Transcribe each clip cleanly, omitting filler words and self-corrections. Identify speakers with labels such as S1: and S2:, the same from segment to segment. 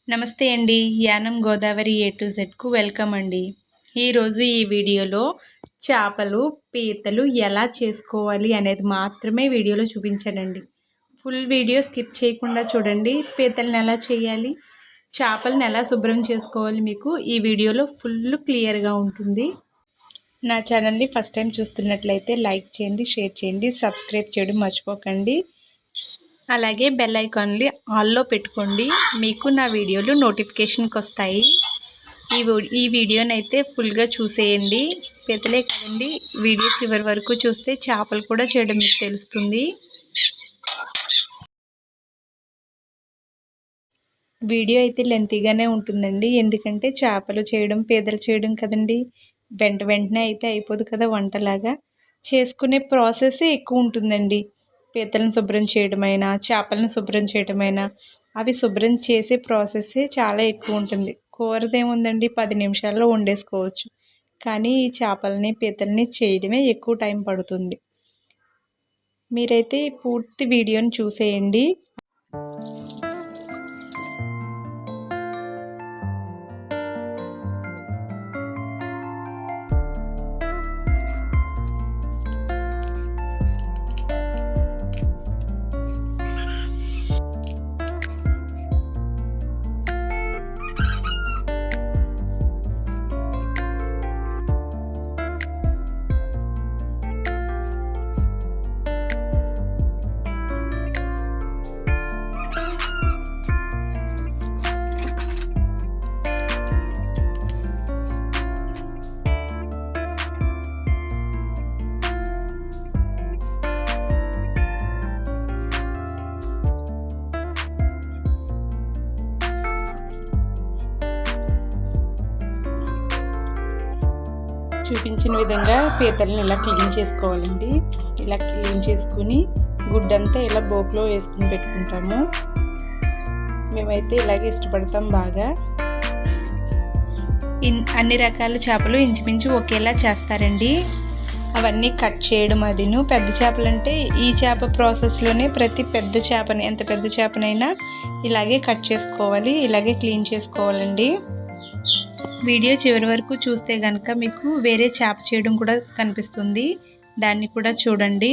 S1: నమస్తే అండి. Yanam Godavari A to జెడ్‌కు welcome అండి. ఈరోజు ఈ వీడియోలో చేపలు, పీతలు ఎలా చేసుకోవాలి అనేది మాత్రమే వీడియోలో చూపించానండి. ఫుల్ వీడియో స్కిప్ చేయకుండా చూడండి. పీతలను ఎలా చేయాలి, చేపలను ఎలా శుభ్రం చేసుకోవాలి మీకు ఈ వీడియోలో ఫుల్ క్లియర్‌గా ఉంటుంది. నా ఛానల్ని ఫస్ట్ టైం చూస్తున్నట్లయితే లైక్ చేయండి, షేర్ చేయండి, సబ్స్క్రైబ్ చేయడం మర్చిపోకండి. అలాగే బెల్ ఐకాన్ని ఆల్లో పెట్టుకోండి. మీకు నా వీడియోలు నోటిఫికేషన్కి వస్తాయి. ఈ వీడియోని అయితే ఫుల్గా చూసేయండి. పీతలే కదండి, వీడియో చివరి వరకు చూస్తే చేపలు కూడా చేయడం మీకు తెలుస్తుంది. వీడియో అయితే లెంతీగానే ఉంటుందండి, ఎందుకంటే చేపలు చేయడం పీతలు చేయడం కదండి. వెంటనే అయితే అయిపోదు కదా. వంటలాగా చేసుకునే ప్రాసెస్ ఎక్కువ ఉంటుందండి. పీతలను శుభ్రం చేయడమైనా, చేపలను శుభ్రం చేయడమైనా, అవి శుభ్రం చేసే ప్రాసెస్సే చాలా ఎక్కువ ఉంటుంది. కూరదేముందండి, 10 నిమిషాల్లో వండేసుకోవచ్చు. కానీ ఈ చేపలని పీతల్ని చేయడమే ఎక్కువ టైం పడుతుంది. మీరైతే పూర్తి వీడియోని చూసేయండి. చూపించిన విధంగా పీతలను ఇలా క్లీన్ చేసుకోవాలండి. ఇలా క్లీన్ చేసుకుని గుడ్డంతా ఇలా బోక్లో వేసుకుని పెట్టుకుంటాము. మేమైతే ఇలాగే ఇష్టపడతాం బాగా. అన్ని రకాల చేపలు ఇంచుమించు ఒకేలా చేస్తారండి. అవన్నీ కట్ చేయడం అదిను. పెద్ద చేపలంటే ఈ చేప ప్రాసెస్లోనే ప్రతి పెద్ద చేపని, ఎంత పెద్ద చేపనైనా ఇలాగే కట్ చేసుకోవాలి, ఇలాగే క్లీన్ చేసుకోవాలండి. వీడియో చివరి వరకు చూస్తే కనుక మీకు వేరే చేప చేయడం కూడా కనిపిస్తుంది, దాన్ని కూడా చూడండి.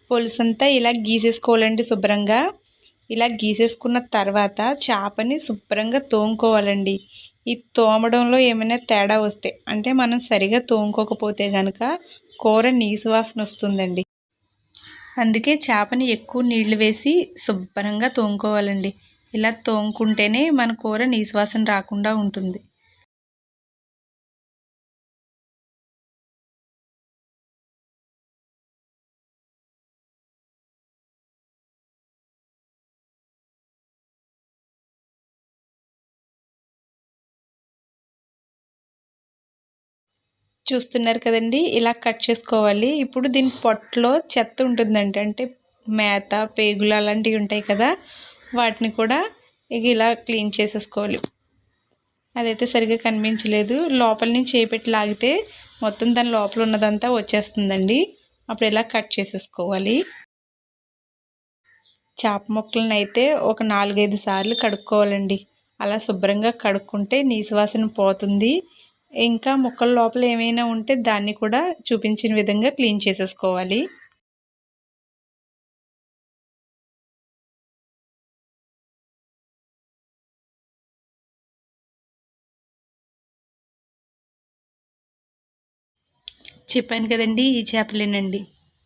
S1: పులుసంతా ఇలా గీసేసుకోవాలండి శుభ్రంగా. ఇలా గీసేసుకున్న తర్వాత చేపని శుభ్రంగా తోముకోవాలండి. ఈ తోమడంలో ఏమైనా తేడా వస్తే, అంటే మనం సరిగా తోముకోకపోతే కనుక కూర నీసు వాసన వస్తుందండి. అందుకే చేపని ఎక్కువ నీళ్లు వేసి శుభ్రంగా తోముకోవాలండి. ఇలా తోముకుంటేనే మన కూర నీసువాసన రాకుండా ఉంటుంది. చూస్తున్నారు కదండి, ఇలా కట్ చేసుకోవాలి. ఇప్పుడు దీని పొట్టలో చెత్త ఉంటుందండి, అంటే మేత, పేగులు అలాంటివి ఉంటాయి కదా, వాటిని కూడా ఇలా క్లీన్ చేసేసుకోవాలి. అదైతే సరిగ్గా కనిపించలేదు. లోపల నుంచి చేపెట్టి లాగితే మొత్తం దాని లోపల ఉన్నదంతా వచ్చేస్తుందండి. అప్పుడు ఇలా కట్ చేసేసుకోవాలి. చేప ముక్కలను అయితే ఒక 4-5 సార్లు కడుక్కోవాలండి. అలా శుభ్రంగా కడుక్కుంటే నీసువాసన పోతుంది. ఇంకా ముక్కల లోపల ఏమైనా ఉంటే దాన్ని కూడా చూపించిన విధంగా క్లీన్ చేసేసుకోవాలి. చెప్పాను కదండి, ఈ చేపలేనండి.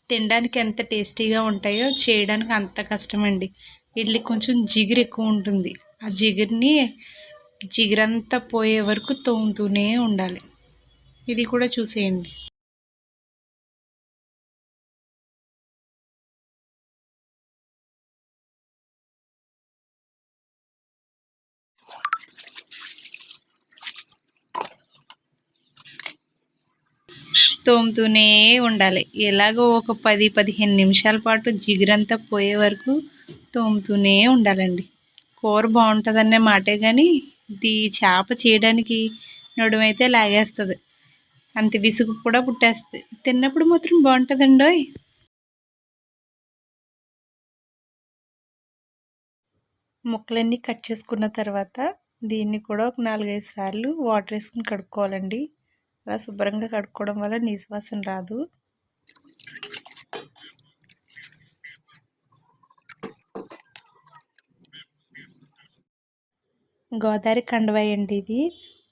S1: తినడానికి ఎంత టేస్టీగా ఉంటాయో చేయడానికి అంత కష్టమండి. వీటికి కొంచెం జిగురు ఎక్కువ ఉంటుంది. ఆ జిగురంతా పోయే వరకు తోముతూనే ఉండాలి. ఇది కూడా చూసేయండి. తోముతూనే ఉండాలి. ఎలాగో ఒక 10-15 నిమిషాల పాటు జిగురంతా పోయే వరకు తోముతూనే ఉండాలండి. కూర బాగుంటుందనే మాటే కానీ ఇది చేప చేయడానికి నడుమైతే లాగేస్తుంది. అంత విసుగు కూడా పుట్టేస్తుంది. తిన్నప్పుడు మాత్రం బాగుంటుందండోయ్. ముక్కలన్నీ కట్ చేసుకున్న తర్వాత దీన్ని కూడా ఒక 4-5 సార్లు వాటర్ వేసుకుని కడుక్కోవాలండి. అలా శుభ్రంగా కడుక్కోవడం వల్ల నీసు వాసన రాదు. గోదావరి కండవాయి అండి ఇది.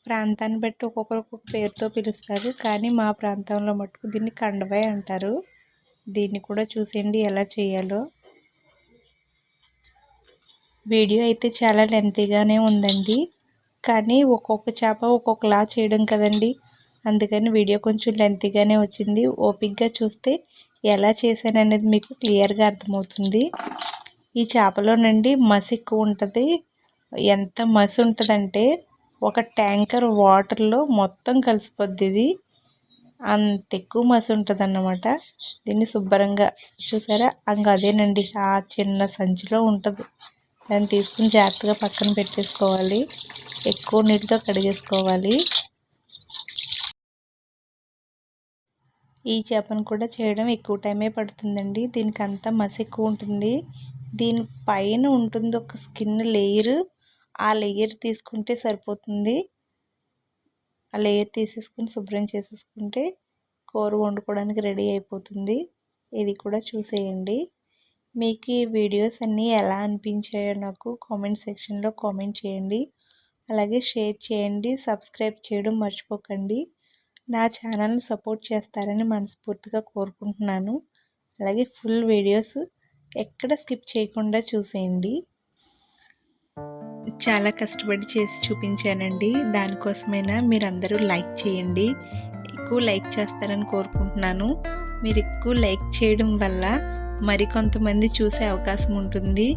S1: ప్రాంతాన్ని బట్టి ఒక్కొక్కరు ఒక్కొక్క పేరుతో పిలుస్తారు, కానీ మా ప్రాంతంలో మటుకు దీన్ని కండవాయి అంటారు. దీన్ని కూడా చూసేయండి ఎలా చేయాలో. వీడియో అయితే చాలా లెంతీగానే ఉందండి, కానీ ఒక్కొక్క చేప ఒక్కొక్కలా చేయడం కదండి, అందుకని వీడియో కొంచెం లెంతీగానే వచ్చింది. ఓపిక్గా చూస్తే ఎలా చేశాను అనేది మీకు క్లియర్గా అర్థమవుతుంది. ఈ చేపలోనండి మసి ఎక్కువ ఉంటుంది. ఎంత మసి ఉంటుందంటే ఒక ట్యాంకర్ వాటర్లో మొత్తం కలిసిపోద్ది. ఇది అంత ఎక్కువ మసి ఉంటుంది అన్నమాట. దీన్ని శుభ్రంగా చూసారా, అదేనండి ఆ చిన్న సంచిలో ఉంటుంది. దాన్ని తీసుకుని జాగ్రత్తగా పక్కన పెట్టేసుకోవాలి. ఎక్కువ నీటితో కడిగేసుకోవాలి. ఈ చేపను కూడా చేయడం ఎక్కువ టైమే పడుతుందండి. దీనికి అంతా మసి ఎక్కువ ఉంటుంది. దీని పైన ఉంటుంది ఒక స్కిన్ లేయర్, ఆ లేయర్ తీసుకుంటే సరిపోతుంది. ఆ లేయర్ తీసేసుకుని శుభ్రం చేసేసుకుంటే కూర వండుకోవడానికి రెడీ అయిపోతుంది. ఇది కూడా చూసేయండి. మీకు ఈ వీడియోస్ అన్నీ ఎలా అనిపించాయో నాకు కామెంట్ సెక్షన్లో కామెంట్ చేయండి. అలాగే షేర్ చేయండి, సబ్స్క్రైబ్ చేయడం మర్చిపోకండి. నా ఛానల్ని సపోర్ట్ చేస్తారని మనస్ఫూర్తిగా కోరుకుంటున్నాను. అలాగే ఫుల్ వీడియోస్ ఎక్కడ స్కిప్ చేయకుండా చూసేయండి. చాలా కష్టపడి చేసి చూపించానండి. దానికోసమైనా మీరందరూ లైక్ చేయండి. ఎక్కువ లైక్ చేస్తారని కోరుకుంటున్నాను. మీరు ఎక్కువ లైక్ చేయడం వల్ల మరికొంతమంది చూసే అవకాశం ఉంటుంది.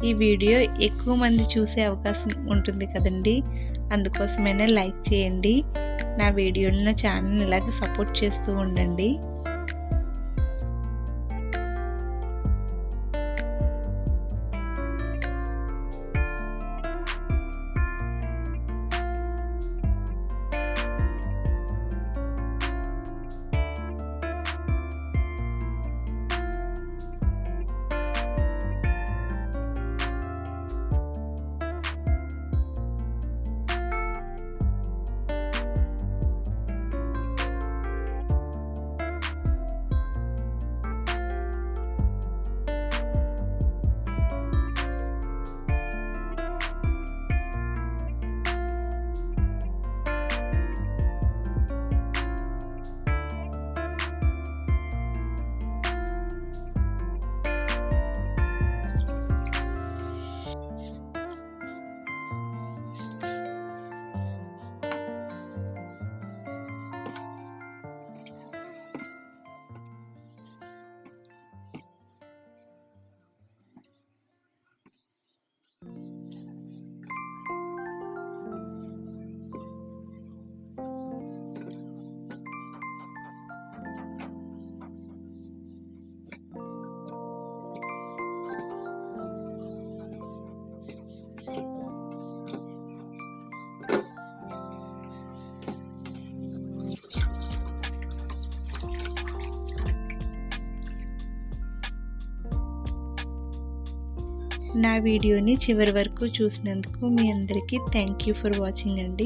S1: ఈ వీడియో ఎక్కువ మంది చూసే అవకాశం ఉంటుంది కదండి, అందుకోసమైనా లైక్ చేయండి. నా వీడియోని, నా ఛానల్ని ఇలాగ సపోర్ట్ చేస్తూ ఉండండి. నా వీడియోని చివరి వరకు చూసినందుకు మీ అందరికీ థ్యాంక్ యూ ఫర్ వాచింగ్ అండి.